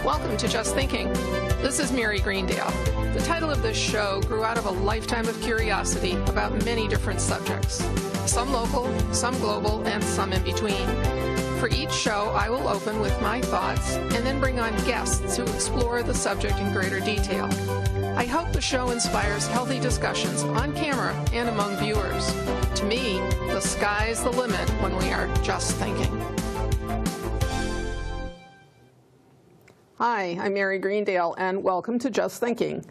Welcome to Just Thinking. This is Mary Greendale. The title of this show grew out of a lifetime of curiosity about many different subjects. Some local, some global, and some in between. For each show, I will open with my thoughts and then bring on guests who explore the subject in greater detail. I hope the show inspires healthy discussions on camera and among viewers. To me, the sky's the limit when we are just thinking. Hi, I'm Mary Greendale, and welcome to Just Thinking.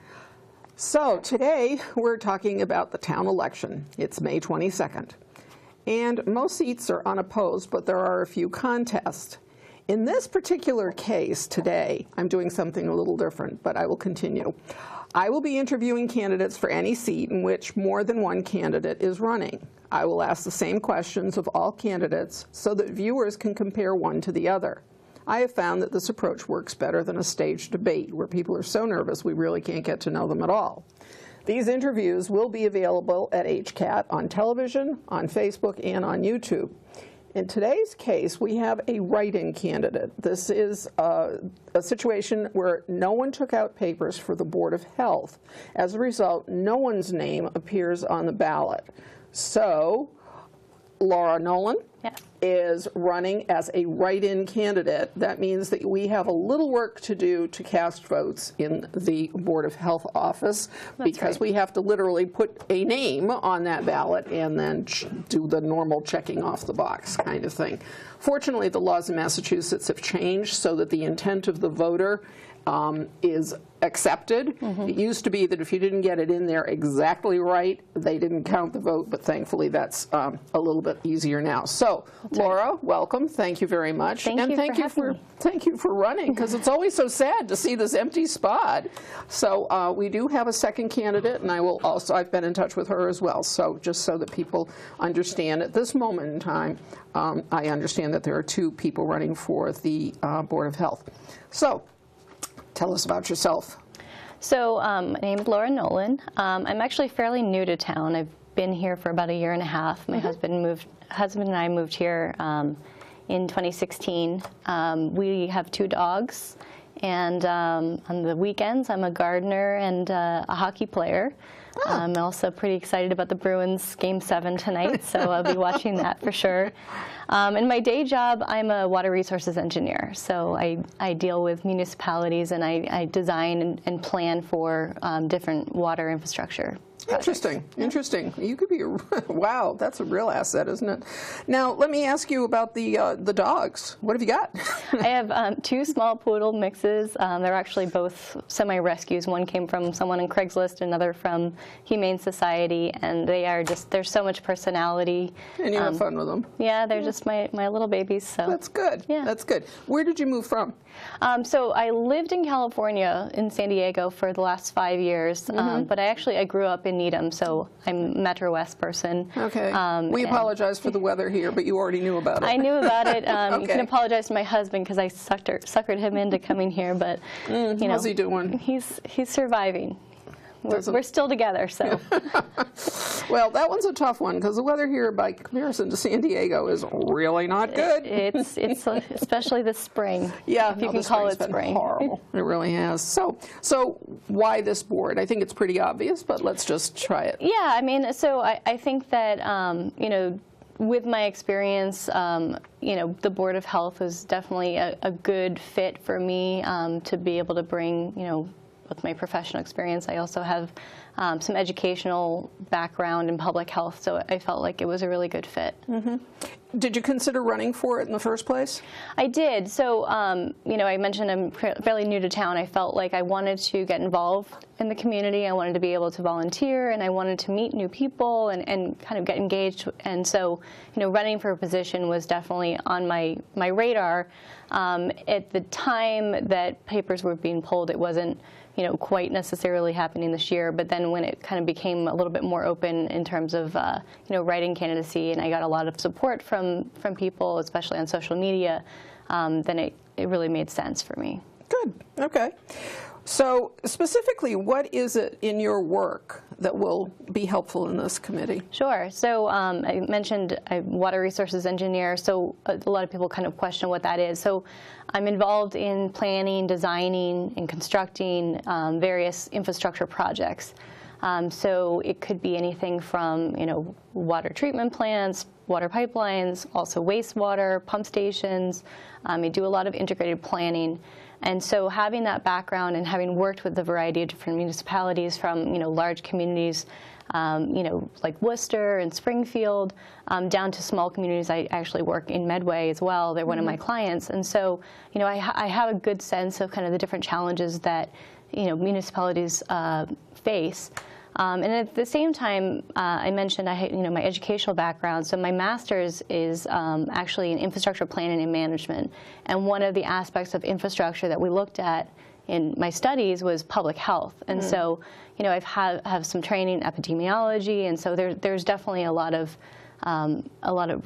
So today we're talking about the town election. It's May 22nd. And most seats are unopposed, but there are a few contests. In this particular case today, I'm doing something a little different, but I will continue. I will be interviewing candidates for any seat in which more than one candidate is running. I will ask the same questions of all candidates so that viewers can compare one to the other. I have found that this approach works better than a staged debate where people are so nervous we really can't get to know them at all. These interviews will be available at HCAT on television, on Facebook, and on YouTube. In today's case, we have a write-in candidate. This is a situation where no one took out papers for the Board of Health. As a result, no one's name appears on the ballot. So, Laura Nolan is running as a write-in candidate. That means that we have a little work to do to cast votes in the Board of Health office because we have to literally put a name on that ballot and then do the normal checking off the box kind of thing. Fortunately, the laws in Massachusetts have changed so that the intent of the voter is accepted. It used to be that if you didn't get it in there exactly right, they didn't count the vote, but thankfully that's a little bit easier now. So, Laura, welcome. Thank you very much. Thank you for running, because it's always so sad to see this empty spot. So we do have a second candidate, and I've been in touch with her as well. So just so that people understand, at this moment in time, I understand that there are two people running for the Board of Health. So, tell us about yourself. So my name's Laura Nolan. I'm actually fairly new to town. I've been here for about a year and a half. My husband and I moved here in 2016. We have two dogs, and on the weekends I'm a gardener and a hockey player. I'm also pretty excited about the Bruins Game 7 tonight, so I'll be watching that for sure. In my day job, I'm a water resources engineer, so I deal with municipalities and I design and plan for different water infrastructure projects. Interesting. You could be wow, that's a real asset, isn't it? Now, let me ask you about the dogs. What have you got? I have two small poodle mixes. They're actually both semi-rescues. One came from someone in Craigslist, another from Humane Society, and there's so much personality. And you have fun with them. Yeah, they're just my little babies. So that's good. Yeah. That's good. Where did you move from? So I lived in California, in San Diego, for the last 5 years, but I grew up in Needham, so I'm a Metro West person. Okay. We apologize for the weather here, but you already knew about it. I knew about it. You can apologize to my husband because I suckered him into coming here, but you know, how's he doing? He's surviving. We're still together, so. Well, that one's a tough one because the weather here, by comparison to San Diego, is really not good. It's especially this spring. Yeah, if you can call it spring. Horrible. It really has. So why this board? I think it's pretty obvious, but let's just try it. Yeah, I mean, so I think that you know, with my experience, you know, the Board of Health was definitely a good fit for me to be able to bring, you know, with my professional experience. I also have some educational background in public health, so I felt like it was a really good fit. Did you consider running for it in the first place? I did. So, you know, I mentioned I'm fairly new to town. I felt like I wanted to get involved in the community. I wanted to be able to volunteer, and I wanted to meet new people and kind of get engaged. And so, you know, running for a position was definitely on my radar. At the time that papers were being pulled, it wasn't, you know, quite necessarily happening this year, but then when it kind of became a little bit more open in terms of, you know, writing candidacy, and I got a lot of support from people, especially on social media, then it really made sense for me. Good. Okay. So specifically, what is it in your work that will be helpful in this committee? Sure. So I mentioned I'm a water resources engineer, so a lot of people kind of question what that is. So I'm involved in planning, designing, and constructing various infrastructure projects. So it could be anything from, water treatment plants, water pipelines, also wastewater, pump stations. I do a lot of integrated planning. And so having that background and having worked with a variety of different municipalities from, large communities, like Worcester and Springfield, down to small communities. I actually work in Medway as well. They're one of my clients. And so, I have a good sense of kind of the different challenges that, municipalities face. And at the same time, I mentioned my educational background. So my master's is actually in infrastructure planning and management. And one of the aspects of infrastructure that we looked at in my studies was public health. And so, I've have some training in epidemiology, and so there's definitely a lot of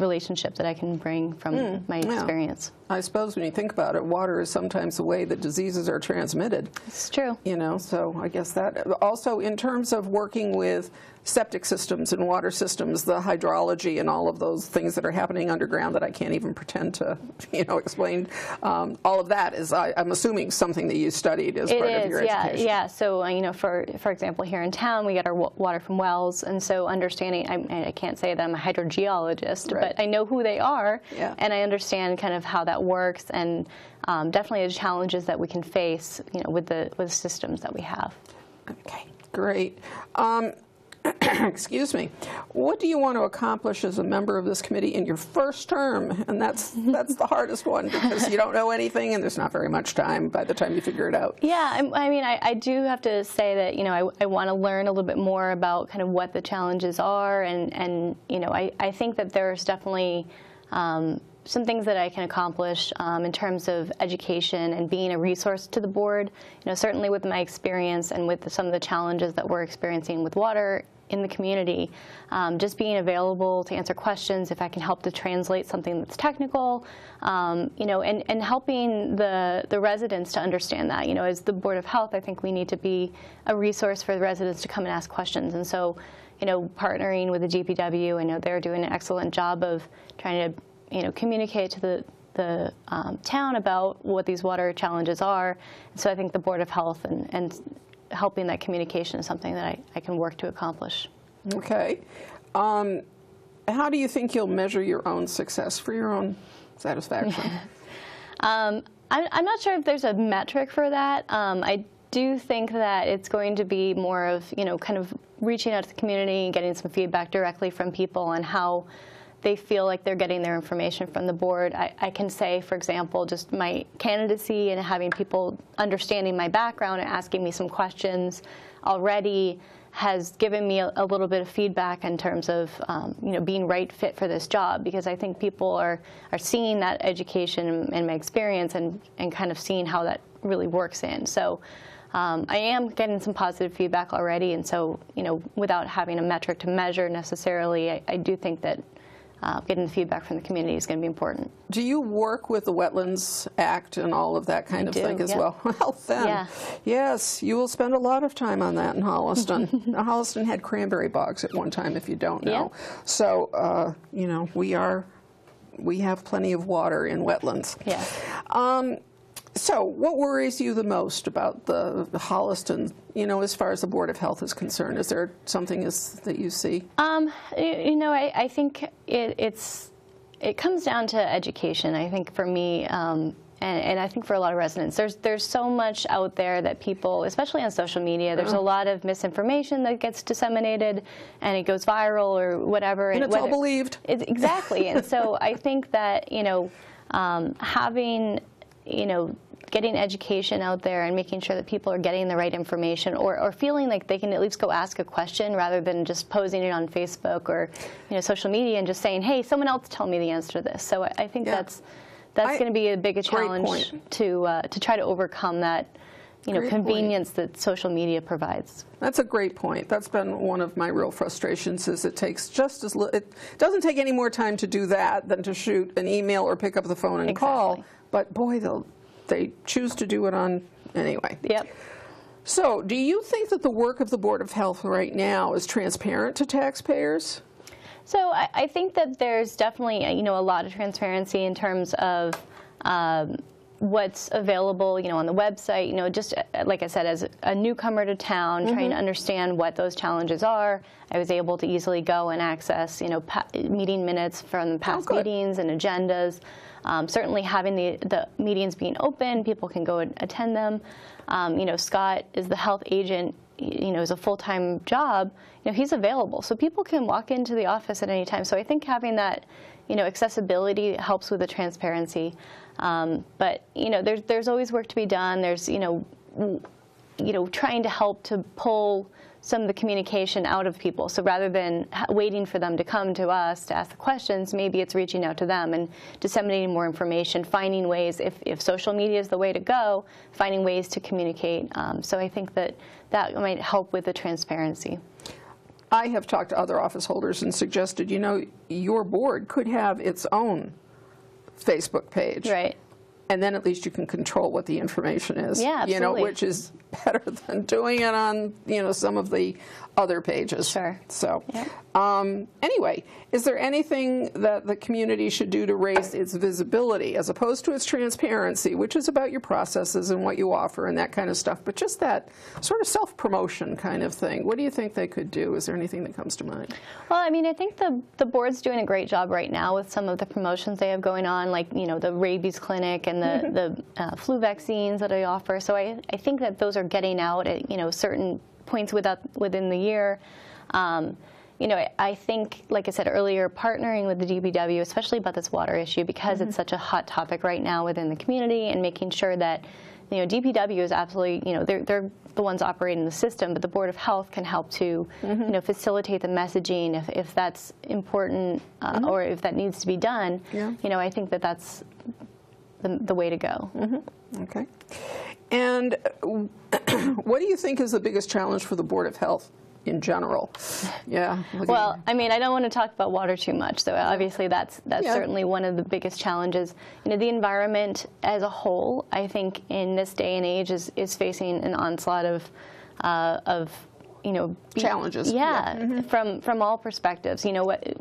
relationship that I can bring from my experience. I suppose when you think about it, water is sometimes the way that diseases are transmitted. It's true. So I guess that. Also, in terms of working with septic systems and water systems, the hydrology and all of those things that are happening underground that I can't even pretend to, explain, all of that is, I'm assuming, something that you studied as part of your education. Yeah. So, for example, here in town, we get our water from wells, and so understanding, I can't say that I'm a hydrogeologist, right, but I know who they are, yeah, and I understand kind of how that works, and definitely the challenges that we can face, with the systems that we have. Okay, great. Excuse me. What do you want to accomplish as a member of this committee in your first term? And that's the hardest one, because you don't know anything and there's not very much time by the time you figure it out. Yeah, I do have to say that, I want to learn a little bit more about kind of what the challenges are, and I think that there's definitely some things that I can accomplish in terms of education and being a resource to the board. Certainly with my experience and with some of the challenges that we're experiencing with water in the community, just being available to answer questions, if I can help to translate something that's technical, and helping the residents to understand that. As the Board of Health, I think we need to be a resource for the residents to come and ask questions. And so, partnering with the DPW, I know they're doing an excellent job of trying to communicate to the town about what these water challenges are. And so I think the Board of Health and helping that communication is something that I can work to accomplish. Okay. How do you think you'll measure your own success for your own satisfaction? I'm not sure if there's a metric for that. I do think that it's going to be more of, kind of reaching out to the community and getting some feedback directly from people on how they feel like they're getting their information from the board. I can say, for example, just my candidacy and having people understanding my background and asking me some questions already has given me a little bit of feedback in terms of being right fit for this job, because I think people are seeing that education and my experience and kind of seeing how that really works in. So I am getting some positive feedback already, and so without having a metric to measure necessarily, I do think that getting the feedback from the community is going to be important. Do you work with the Wetlands Act and all of that kind of thing as well? Well, then, yes, you will spend a lot of time on that in Holliston. Now, Holliston had cranberry bogs at one time, if you don't know. Yeah. So, we have plenty of water in wetlands. Yeah. So what worries you the most about the Holliston, as far as the Board of Health is concerned? Is there something that you see? I think it comes down to education. I think for me, and I think for a lot of residents, there's so much out there that people, especially on social media, there's a lot of misinformation that gets disseminated and it goes viral or whatever. And it's all believed. Exactly. And so I think that, having, getting education out there and making sure that people are getting the right information, or feeling like they can at least go ask a question rather than just posting it on Facebook or social media and just saying, hey, someone else tell me the answer to this. So I think that's going to be a big challenge to try to overcome that convenience that social media provides. That's a great point. That's been one of my real frustrations, is it takes just as it doesn't take any more time to do that than to shoot an email or pick up the phone and call. But boy, they choose to do it on anyway. Yep. So, do you think that the work of the Board of Health right now is transparent to taxpayers? So I think that there's definitely, a lot of transparency in terms of what's available, on the website. Just like I said, as a newcomer to town, trying to understand what those challenges are, I was able to easily go and access, meeting minutes from past meetings and agendas. Certainly having the meetings being open, people can go and attend them. Scott is the health agent, is a full-time job. He's available, so people can walk into the office at any time. So I think having that, accessibility helps with the transparency. But there's always work to be done. There's trying to help to pull some of the communication out of people. So rather than waiting for them to come to us to ask the questions, maybe it's reaching out to them and disseminating more information, finding ways, if social media is the way to go, finding ways to communicate. So I think that might help with the transparency. I have talked to other office holders and suggested, your board could have its own Facebook page. Right. And then at least you can control what the information is. Yeah, absolutely. Which is better than doing it on, some of the other pages. Sure. So, yeah. Anyway, is there anything that the community should do to raise its visibility as opposed to its transparency, which is about your processes and what you offer and that kind of stuff, but just that sort of self-promotion kind of thing? What do you think they could do? Is there anything that comes to mind? Well, I think the board's doing a great job right now with some of the promotions they have going on, like, the rabies clinic and the flu vaccines that I offer. So I think that those are getting out at, certain points within the year. I think, like I said earlier, partnering with the DPW, especially about this water issue, because it's such a hot topic right now within the community, and making sure that, DPW is absolutely, they're the ones operating the system, but the Board of Health can help to, facilitate the messaging if that's important or if that needs to be done. Yeah. I think that that's the way to go. Okay. And what do you think is the biggest challenge for the Board of Health in general? Yeah. Well, I don't want to talk about water too much, so obviously that's certainly one of the biggest challenges. The environment as a whole, I think in this day and age is facing an onslaught of challenges. Yeah, from all perspectives.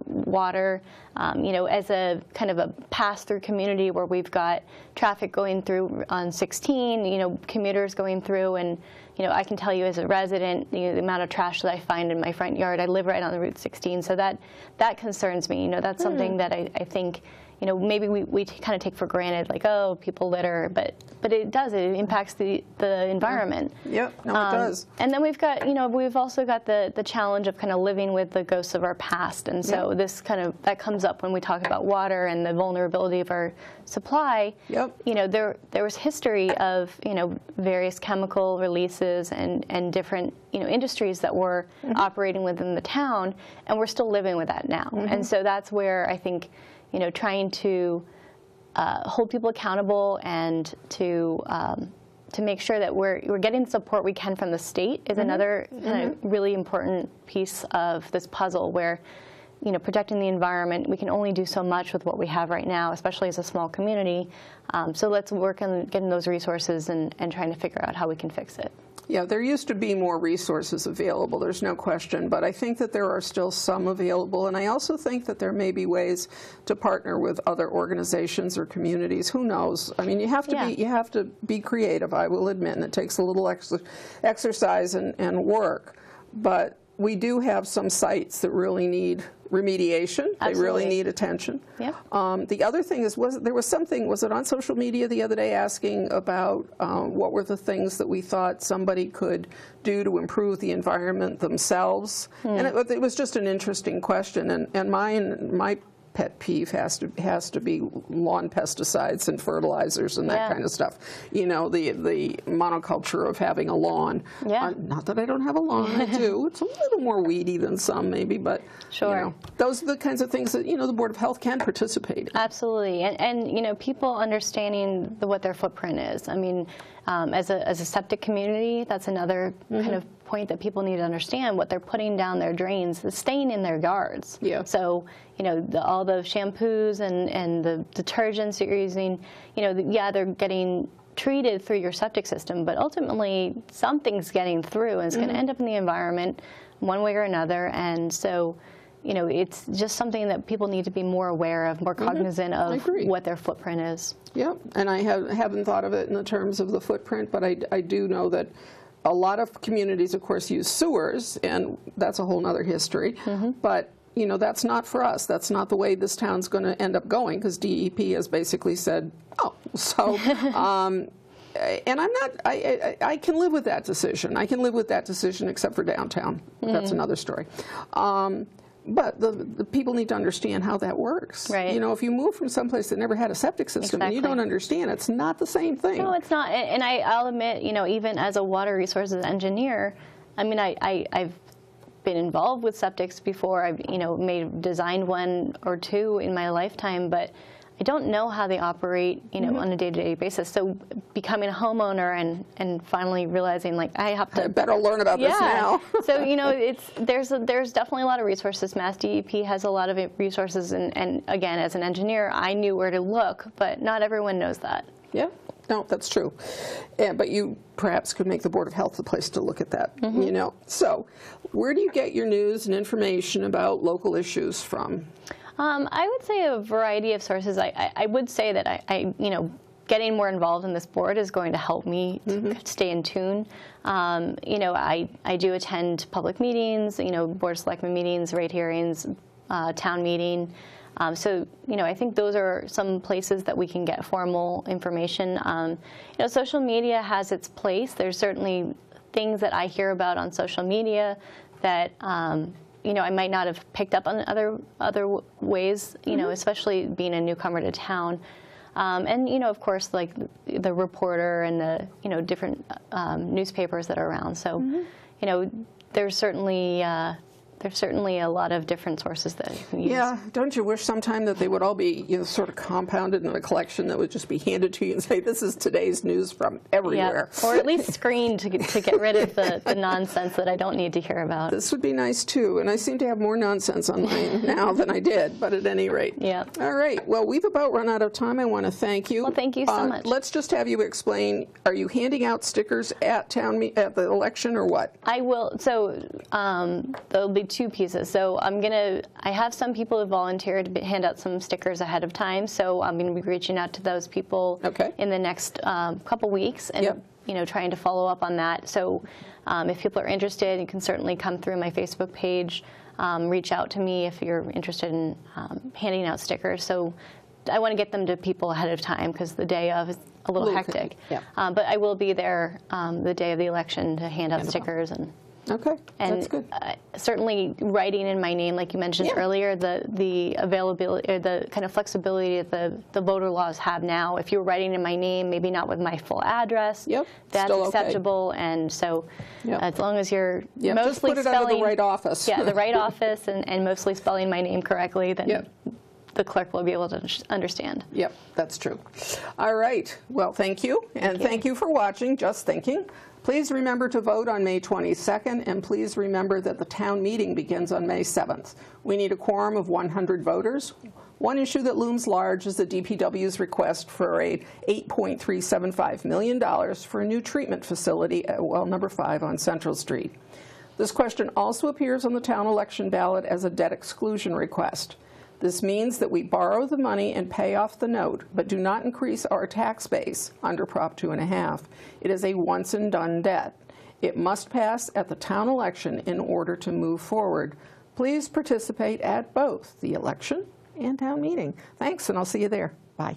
Water, as a kind of a pass-through community where we've got traffic going through on 16, commuters going through, and I can tell you as a resident, the amount of trash that I find in my front yard. I live right on the Route 16, so that concerns me. That's something that I think, maybe we kind of take for granted, like, oh, people litter, but it does. It impacts the environment. Yep, no, it does. And then we've got, we've also got the challenge of kind of living with the ghosts of our past, and so this that comes up when we talk about water and the vulnerability of our supply. Yep. There was history of various chemical releases and different industries that were operating within the town, and we're still living with that now. And so that's where I think trying to hold people accountable and to make sure that we're getting the support we can from the state is another kind of really important piece of this puzzle, where protecting the environment, we can only do so much with what we have right now, especially as a small community. So let's work on getting those resources and trying to figure out how we can fix it. Yeah, there used to be more resources available, there's no question, but I think that there are still some available, and I also think that there may be ways to partner with other organizations or communities. Who knows? You have to be creative, I will admit, and it takes a little exercise and work, but we do have some sites that really need remediation. Absolutely. They really need attention. Yeah. The other thing is, was it on social media the other day asking about what were the things that we thought somebody could do to improve the environment themselves? And it was just an interesting question. And my pet peeve has to be lawn pesticides and fertilizers and that kind of stuff. The monoculture of having a lawn. Yeah. Not that I don't have a lawn, I do. It's a little more weedy than some maybe, but sure. Those are the kinds of things that the Board of Health can participate in. Absolutely, and people understanding what their footprint is. As a septic community, that's another kind of point that people need to understand. What they're putting down their drains is staying in their yards. Yeah. So, you know, all the shampoos and the detergents that you're using, you know, yeah, they're getting treated through your septic system, but ultimately something's getting through, and it's going to end up in the environment one way or another. And so, you know, it's just something that people need to be more aware of, more cognizant of what their footprint is. Yeah, and I haven't thought of it in the terms of the footprint, but I do know that a lot of communities, of course, use sewers, and that's a whole other history. But, you know, that's not for us. That's not the way this town's going to end up going, because DEP has basically said, oh, so, and I'm not, I can live with that decision. I can live with that decision except for downtown. That's another story. But the people need to understand how that works. Right. You know, if you move from someplace that never had a septic system and you don't understand, it's not the same thing. No, it's not. And I'll admit, you know, even as a water resources engineer, I mean, I've been involved with septics before. I've, you know, designed one or two in my lifetime, but I don't know how they operate, you know, on a day-to-day basis. So becoming a homeowner and finally realizing, like, I have to... I better learn about this now. So, you know, there's definitely a lot of resources. Mass DEP has a lot of resources, and again, as an engineer, I knew where to look, but not everyone knows that. Yeah. No, that's true. But you perhaps could make the Board of Health the place to look at that, you know. So where do you get your news and information about local issues from? I would say a variety of sources. I would say that you know, getting more involved in this board is going to help me to stay in tune. You know, I do attend public meetings, you know, Board of Selectmen meetings, rate hearings, town meeting. So, you know, I think those are some places that we can get formal information. You know, social media has its place. There's certainly things that I hear about on social media that you know, I might not have picked up on other ways, you know, especially being a newcomer to town. And, you know, of course, like the Reporter and the, you know, different newspapers that are around. So, you know, there's certainly a lot of different sources that you can use. Yeah, don't you wish sometime that they would all be, you know, sort of compounded in a collection that would just be handed to you and say, this is today's news from everywhere. Yeah. Or at least screened to get rid of the nonsense that I don't need to hear about. This would be nice, too. And I seem to have more nonsense on mine now than I did, but at any rate. Yeah. All right. Well, we've about run out of time. I want to thank you. Well, thank you so much. Let's just have you explain, are you handing out stickers at at the election or what? I will. So there'll be two pieces. So I have some people who volunteered to hand out some stickers ahead of time. So I'm going to be reaching out to those people in the next couple weeks and you know, trying to follow up on that. So if people are interested, you can certainly come through my Facebook page, reach out to me if you're interested in handing out stickers. So I want to get them to people ahead of time because the day of is a little hectic. But I will be there the day of the election to hand out stickers and. Okay, and that's good. Certainly writing in my name, like you mentioned earlier, the availability, or the kind of flexibility that the voter laws have now. If you're writing in my name, maybe not with my full address, that's still acceptable. And so as long as you're mostly just put it spelling under the right office. Yeah, the right office and mostly spelling my name correctly, then the clerk will be able to understand. Yep, that's true. All right. Well, thank you. And thank you for watching Just Thinking. Please remember to vote on May 22nd, and please remember that the town meeting begins on May 7th. We need a quorum of 100 voters. One issue that looms large is the DPW's request for a $8.375 million for a new treatment facility at well number 5 on Central Street. This question also appears on the town election ballot as a debt exclusion request. This means that we borrow the money and pay off the note, but do not increase our tax base under Prop 2.5. It is a once-and-done debt. It must pass at the town election in order to move forward. Please participate at both the election and town meeting. Thanks, and I'll see you there. Bye.